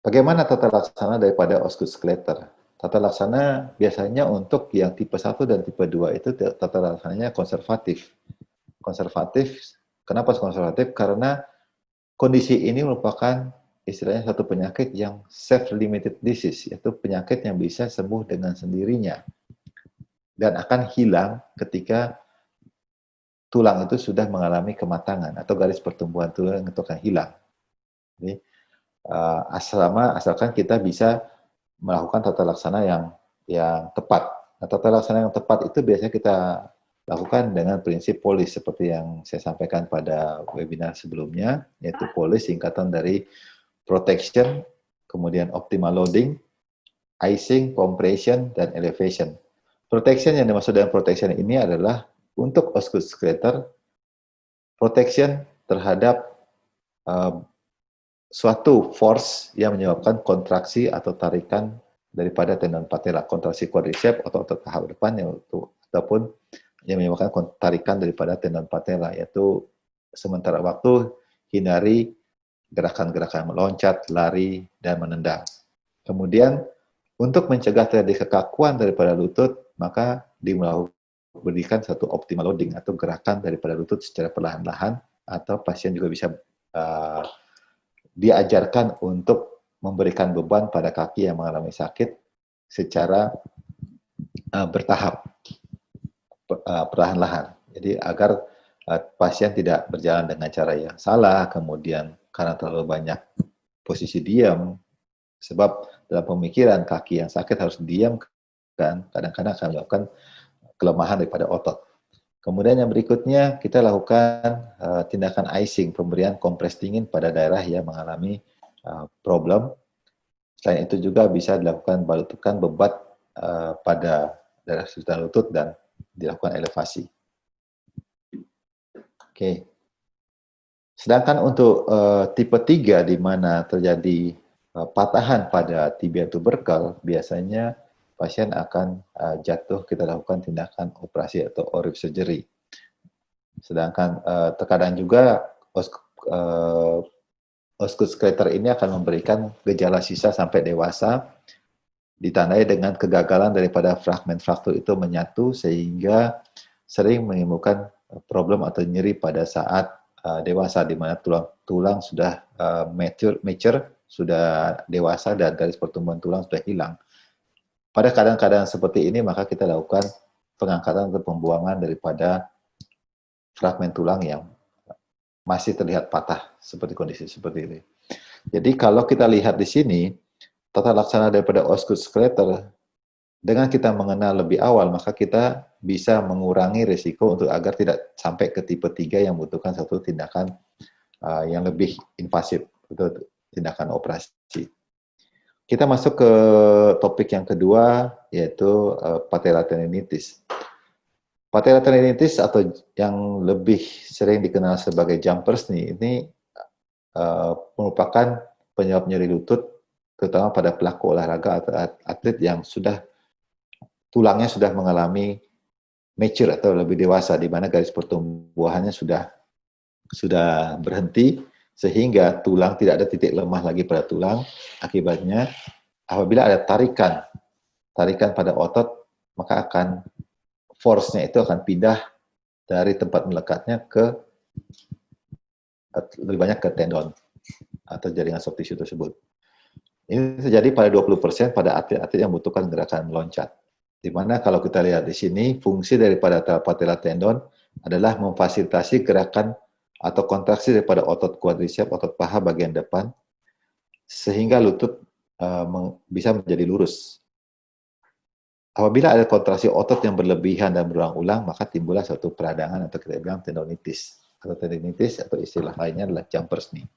Bagaimana tata laksana daripada osgood-Schlatter? Tata laksana biasanya untuk yang tipe 1 dan tipe 2 itu tata laksananya konservatif. Konservatif, kenapa konservatif? Karena kondisi ini merupakan istilahnya satu penyakit yang self-limited disease, yaitu penyakit yang bisa sembuh dengan sendirinya dan akan hilang ketika tulang itu sudah mengalami kematangan atau garis pertumbuhan tulang itu akan hilang. Jadi, asalkan kita bisa melakukan tata laksana yang tepat. Nah, tata laksana yang tepat itu biasanya kita lakukan dengan prinsip POLIS seperti yang saya sampaikan pada webinar sebelumnya, yaitu POLIS singkatan dari protection, kemudian optimal loading, icing, compression, dan elevation. Protection yang dimaksud dengan protection ini adalah untuk osgood-Schlatter, protection terhadap suatu force yang menyebabkan kontraksi atau tarikan daripada tendon patella, kontraksi quadriceps atau otot paha depan, ataupun yang menyebabkan tarikan daripada tendon patella, yaitu sementara waktu hindari gerakan-gerakan meloncat, lari, dan menendang. Kemudian untuk mencegah terjadi kekakuan daripada lutut, maka diberikan satu optimal loading atau gerakan daripada lutut secara perlahan-lahan, atau pasien juga bisa diajarkan untuk memberikan beban pada kaki yang mengalami sakit secara bertahap, perlahan-lahan. Jadi agar pasien tidak berjalan dengan cara yang salah, kemudian karena terlalu banyak posisi diam, sebab dalam pemikiran kaki yang sakit harus diam, kan kadang-kadang akan menyebabkan kelemahan daripada otot. Kemudian yang berikutnya kita lakukan tindakan icing, pemberian kompres dingin pada daerah yang mengalami problem. Selain itu juga bisa dilakukan balutukan bebat pada daerah sekitar lutut dan dilakukan elevasi. Oke. Sedangkan untuk tipe 3 di mana terjadi patahan pada tibia tuberkel, biasanya pasien akan jatuh, kita lakukan tindakan operasi atau orif surgery. Sedangkan terkadang juga osgood-Schlatter ini akan memberikan gejala sisa sampai dewasa, ditandai dengan kegagalan daripada fragmen fraktur itu menyatu, sehingga sering menimbulkan problem atau nyeri pada saat dewasa, di mana tulang sudah mature, sudah dewasa, dan garis pertumbuhan tulang sudah hilang. Pada keadaan-keadaan seperti ini, maka kita lakukan pengangkatan atau pembuangan daripada fragmen tulang yang masih terlihat patah, seperti kondisi seperti ini. Jadi kalau kita lihat di sini, tata laksana daripada osgood-Schlatter, dengan kita mengenal lebih awal, maka kita bisa mengurangi risiko untuk agar tidak sampai ke tipe 3 yang membutuhkan satu tindakan yang lebih invasif, itu tindakan operasi. Kita masuk ke topik yang kedua, yaitu patella tendinitis. Patella tendinitis atau yang lebih sering dikenal sebagai jumpers nih, ini merupakan penyebab nyeri lutut, terutama pada pelaku olahraga atau atlet yang tulangnya sudah mengalami mature atau lebih dewasa, di mana garis pertumbuhannya sudah berhenti, sehingga tulang tidak ada titik lemah lagi pada tulang. Akibatnya, apabila ada tarikan pada otot, maka force-nya itu akan pindah dari tempat melekatnya lebih banyak ke tendon atau jaringan soft tissue tersebut. Ini terjadi pada 20% pada atlet-atlet yang membutuhkan gerakan meloncat. Di mana kalau kita lihat di sini, fungsi daripada patella tendon adalah memfasilitasi gerakan atau kontraksi daripada otot quadriceps, otot paha bagian depan, sehingga lutut bisa menjadi lurus. Apabila ada kontraksi otot yang berlebihan dan berulang-ulang, maka timbullah suatu peradangan atau kita bilang tendonitis. Atau tendinitis atau istilah lainnya adalah jumpers knee.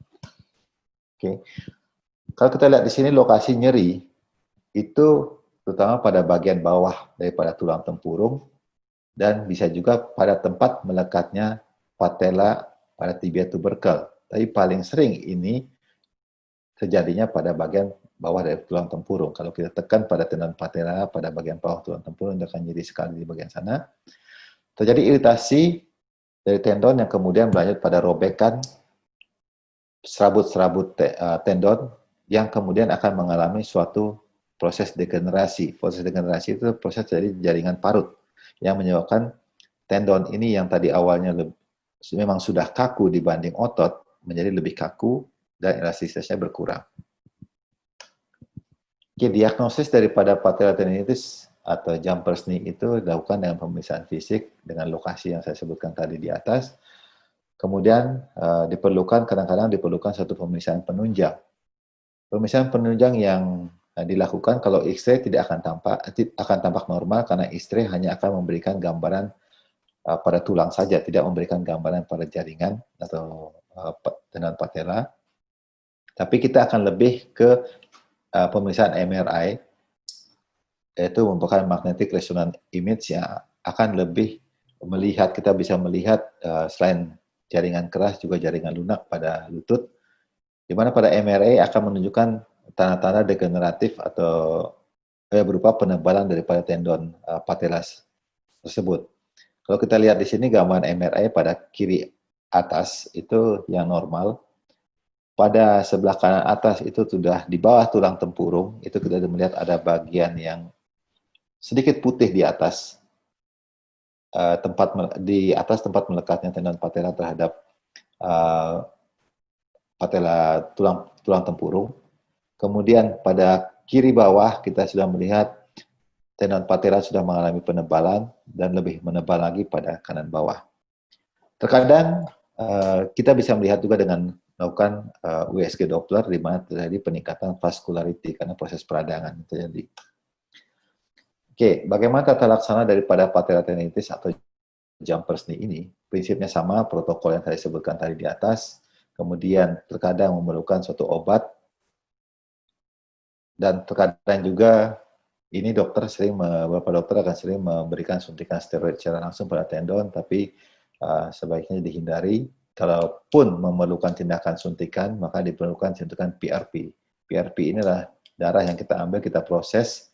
Oke. Kalau kita lihat di sini lokasi nyeri itu terutama pada bagian bawah daripada tulang tempurung dan bisa juga pada tempat melekatnya patella pada tibia tubercle. Tapi paling sering ini terjadinya pada bagian bawah dari tulang tempurung. Kalau kita tekan pada tendon patella pada bagian bawah tulang tempurung, dia akan nyeri sekali di bagian sana. Terjadi iritasi dari tendon yang kemudian berlanjut pada robekan serabut-serabut tendon yang kemudian akan mengalami suatu proses degenerasi. Proses degenerasi itu proses dari jaringan parut yang menyebabkan tendon ini yang tadi awalnya memang sudah kaku dibanding otot menjadi lebih kaku dan elastisitasnya berkurang. Oke, diagnosis daripada patella tendinitis atau jumpers knee itu dilakukan dengan pemeriksaan fisik dengan lokasi yang saya sebutkan tadi di atas. Kemudian kadang-kadang diperlukan satu pemeriksaan penunjang. Pemeriksaan penunjang yang dilakukan kalau X-ray tidak akan tampak normal karena X-ray hanya akan memberikan gambaran pada tulang saja, tidak memberikan gambaran pada jaringan atau tendon patella. Tapi kita akan lebih ke pemeriksaan MRI, yaitu merupakan magnetic resonance image yang akan lebih melihat, kita bisa melihat selain jaringan keras juga jaringan lunak pada lutut, di mana pada MRI akan menunjukkan tanda-tanda degeneratif atau berupa penebalan daripada tendon patella tersebut. Kalau kita lihat di sini gambaran MRI pada kiri atas itu yang normal, pada sebelah kanan atas itu sudah di bawah tulang tempurung, itu kita melihat ada bagian yang sedikit putih di atas tempat melekatnya tendon patella terhadap patella tulang tempurung. Kemudian pada kiri bawah kita sudah melihat tendon patella sudah mengalami penebalan dan lebih menebal lagi pada kanan bawah. Terkadang kita bisa melihat juga dengan melakukan USG Doppler di mana terjadi peningkatan vascularity karena proses peradangan terjadi. Oke, bagaimana tata laksana daripada patella tendinitis atau jumpers knee ini? Prinsipnya sama, protokol yang saya sebutkan tadi di atas. Kemudian terkadang memerlukan suatu obat dan terkadang juga ini beberapa dokter akan sering memberikan suntikan steroid secara langsung pada tendon, tapi sebaiknya dihindari. Kalaupun memerlukan tindakan suntikan, maka diperlukan suntikan PRP. PRP inilah darah yang kita ambil, kita proses,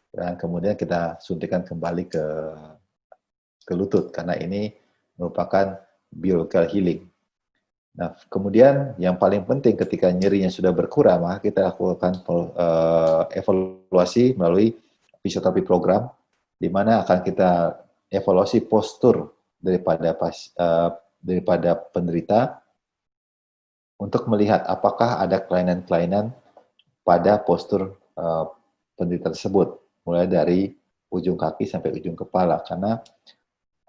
dan kemudian kita suntikan kembali ke lutut, karena ini merupakan biological healing. Nah, kemudian yang paling penting ketika nyerinya sudah berkurang, maka kita lakukan evaluasi melalui fisioterapi program, di mana akan kita evaluasi postur daripada penderita untuk melihat apakah ada kelainan-kelainan pada postur penderita tersebut, mulai dari ujung kaki sampai ujung kepala, karena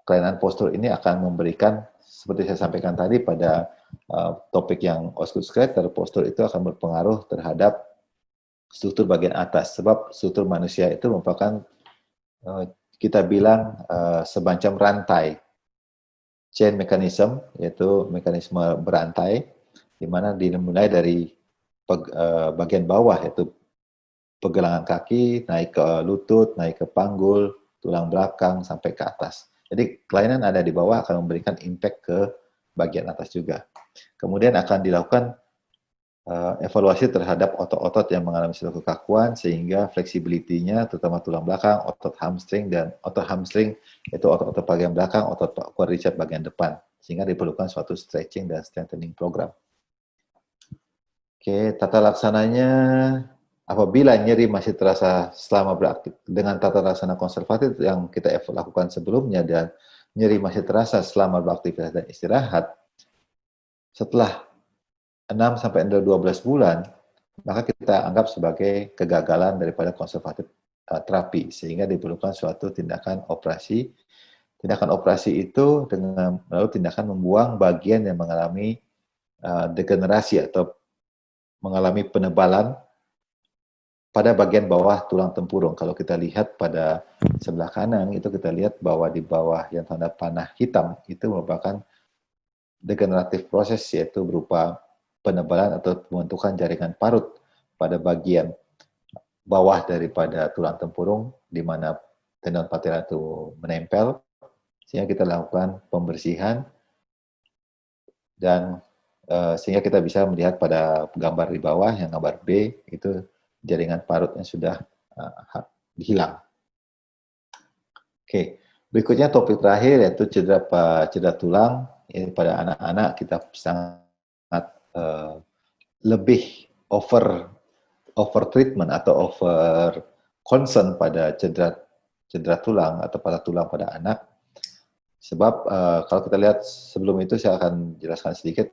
kelainan postur ini akan memberikan, seperti saya sampaikan tadi pada topik yang osgood-schlatter, postur itu akan berpengaruh terhadap struktur bagian atas, sebab struktur manusia itu merupakan kita bilang semacam rantai, chain mechanism, yaitu mekanisme berantai, di mana dimulai dari bagian bawah, yaitu pergelangan kaki, naik ke lutut, naik ke panggul, tulang belakang, sampai ke atas. Jadi kelainan ada di bawah akan memberikan impact ke bagian atas juga. Kemudian akan dilakukan evaluasi terhadap otot-otot yang mengalami suatu kekakuan sehingga fleksibilitinya terutama tulang belakang, otot hamstring dan otot hamstring itu otot-otot bagian belakang, otot quadricep bagian depan sehingga diperlukan suatu stretching dan strengthening program. Oke, tata laksananya apabila nyeri masih terasa selama beraktif dengan tata laksana konservatif yang kita lakukan sebelumnya dan nyeri masih terasa selama beraktivitas dan istirahat, setelah 6-12 bulan, maka kita anggap sebagai kegagalan daripada konservatif terapi, sehingga diperlukan suatu tindakan operasi. Tindakan operasi itu dengan lalu tindakan membuang bagian yang mengalami degenerasi atau mengalami penebalan pada bagian bawah tulang tempurung. Kalau kita lihat pada sebelah kanan, itu kita lihat bahwa di bawah yang tanda panah hitam, itu merupakan degeneratif proses, yaitu berupa penebalan atau pembentukan jaringan parut pada bagian bawah daripada tulang tempurung, di mana tendon patella itu menempel, sehingga kita lakukan pembersihan, dan sehingga kita bisa melihat pada gambar di bawah, yang gambar B, itu jaringan parutnya sudah hilang. Oke, berikutnya topik terakhir yaitu cedera tulang. Ini pada anak-anak kita sangat lebih over treatment atau over concern pada cedera tulang atau pada tulang pada anak. Sebab kalau kita lihat sebelum itu saya akan jelaskan sedikit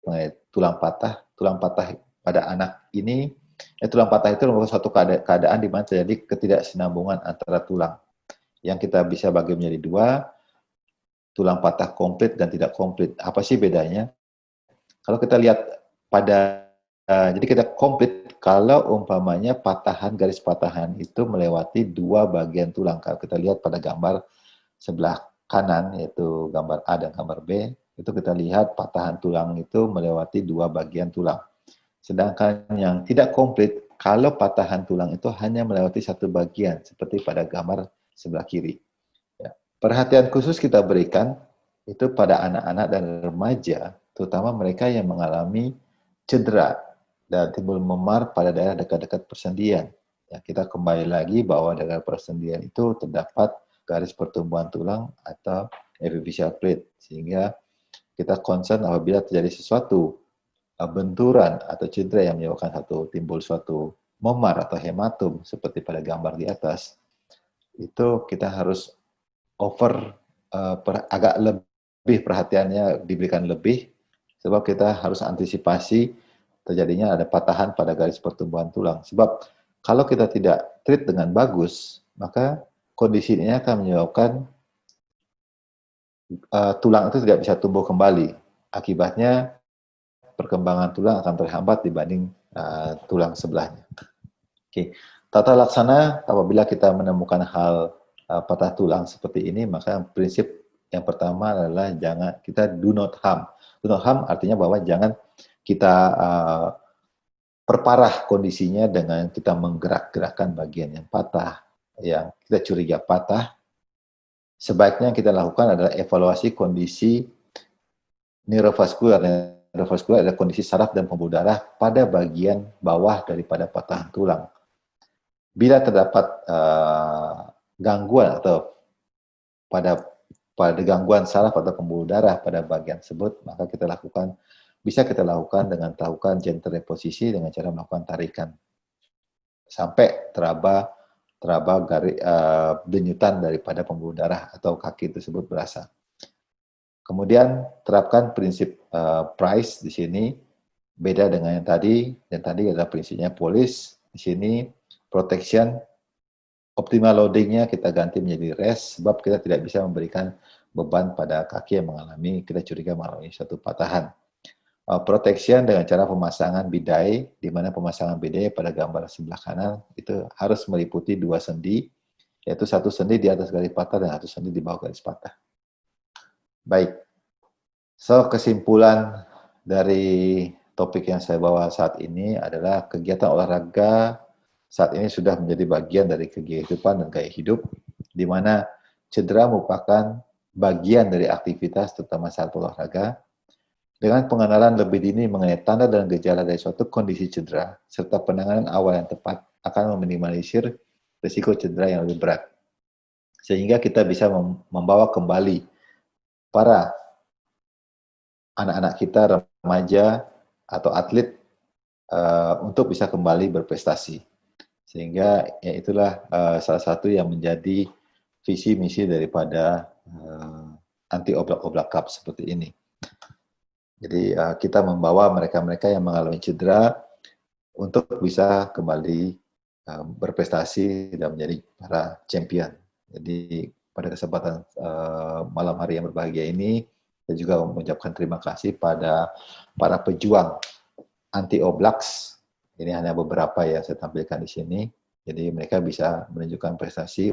mengenai tulang patah. Tulang patah pada anak ini, tulang patah itu merupakan suatu keadaan di mana terjadi ketidaksinambungan antara tulang yang kita bisa bagi menjadi dua, tulang patah komplit dan tidak komplit. Apa sih bedanya? Kalau kita lihat pada, jadi kita komplit kalau umpamanya garis patahan itu melewati dua bagian tulang. Kalau kita lihat pada gambar sebelah kanan, yaitu gambar A dan gambar B, itu kita lihat patahan tulang itu melewati dua bagian tulang. Sedangkan yang tidak komplit, kalau patahan tulang itu hanya melewati satu bagian, seperti pada gambar sebelah kiri. Ya. Perhatian khusus kita berikan itu pada anak-anak dan remaja, terutama mereka yang mengalami cedera dan timbul memar pada daerah dekat-dekat persendian. Ya, kita kembali lagi bahwa daerah persendian itu terdapat garis pertumbuhan tulang atau epiphyseal plate, sehingga kita concern apabila terjadi sesuatu benturan atau cedera yang menyebabkan timbul suatu memar atau hematom seperti pada gambar di atas, itu kita harus agak lebih perhatiannya diberikan lebih, sebab kita harus antisipasi terjadinya ada patahan pada garis pertumbuhan tulang. Sebab kalau kita tidak treat dengan bagus, maka kondisi ini akan menyebabkan tulang itu tidak bisa tumbuh kembali. Akibatnya perkembangan tulang akan terhambat dibanding tulang sebelahnya. Oke. Tata laksana apabila kita menemukan hal patah tulang seperti ini, maka prinsip yang pertama adalah kita do not harm. Do not harm artinya bahwa jangan kita perparah kondisinya dengan kita menggerak-gerakkan bagian yang patah, yang kita curiga patah. Sebaiknya kita lakukan adalah evaluasi kondisi neurovaskular. Neurovaskular adalah kondisi saraf dan pembuluh darah pada bagian bawah daripada patahan tulang. Bila terdapat gangguan atau pada gangguan saraf atau pembuluh darah pada bagian tersebut, maka bisa kita lakukan dengan melakukan gentle reposisi dengan cara melakukan tarikan sampai teraba denyutan daripada pembuluh darah atau kaki tersebut berasa. Kemudian terapkan prinsip Price di sini, beda dengan yang tadi. Yang tadi adalah prinsipnya police. Di sini protection, optimal loadingnya kita ganti menjadi rest, sebab kita tidak bisa memberikan beban pada kaki yang kita curiga mengalami suatu patahan. Protection dengan cara pemasangan bidai, di mana pemasangan bidai pada gambar sebelah kanan itu harus meliputi dua sendi, yaitu satu sendi di atas garis patah dan satu sendi di bawah garis patah. Baik, so kesimpulan dari topik yang saya bawa saat ini adalah kegiatan olahraga saat ini sudah menjadi bagian dari kehidupan dan gaya hidup, di mana cedera merupakan bagian dari aktivitas terutama saat olahraga. Dengan pengenalan lebih dini mengenai tanda dan gejala dari suatu kondisi cedera, serta penanganan awal yang tepat akan meminimalisir risiko cedera yang lebih berat. Sehingga kita bisa membawa kembali para anak-anak kita, remaja, atau atlet untuk bisa kembali berprestasi. Sehingga ya itulah salah satu yang menjadi visi misi daripada anti oblak-oblak cup seperti ini. Jadi kita membawa mereka-mereka yang mengalami cedera untuk bisa kembali berprestasi dan menjadi para champion. Jadi pada kesempatan malam hari yang berbahagia ini, saya juga mengucapkan terima kasih pada para pejuang anti oblaks. Ini hanya beberapa yang saya tampilkan di sini. Jadi mereka bisa menunjukkan prestasi